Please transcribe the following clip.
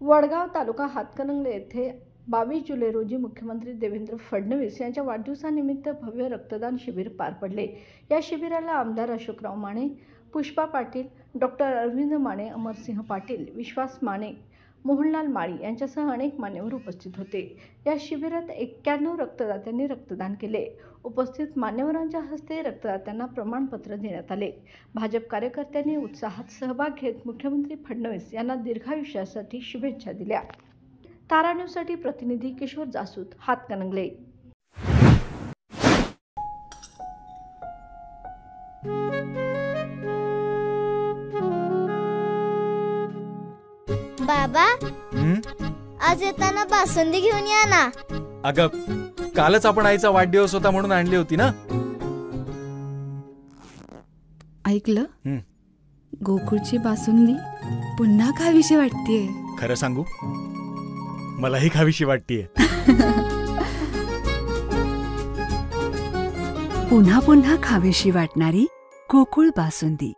वडगाव तालुका हातकणंगले येथे 22 जुलै रोजी मुख्यमंत्री देवेंद्र फडणवीस यांच्या वाढदिवसानिमित्त भव्य रक्तदान शिबिर पार पडले। या शिबिराला आमदार अशोकराव माने, पुष्पा पाटील, डॉक्टर अरविंद माने, अमरसिंह पाटील, विश्वास माने, मोहनलाल माळी यांच्यासह अनेक मान्यवर उपस्थित होते। या शिबिरात 91 रक्तदात्यांनी रक्तदान केले। उपस्थित मान्यवरांच्या हस्ते रक्तदात्यांना प्रमाणपत्र देण्यात आले। भाजप कार्यकर्त्यांनी उत्साहात सहभाग घेत मुख्यमंत्री फडणवीस यांना दीर्घायुष्यासाठी शुभेच्छा दिल्या। तारा न्यूजसाठी प्रतिनिधी किशोर जासूद, हातकणंगले। बाबा, आज येताना बासुंदी घेऊन या ना। अगं, कालच आपण आईचा वाढदिवस होता म्हणून आणली होती ना। ऐकलं, गोकुळची बासुंदी पुन्हा खावीशी वाटतेय। खरं सांगू, मलाही खावीशी वाटतेय। पुन्हा पुन्हा खावीशी वाटणारी गोकुळ बासुंदी।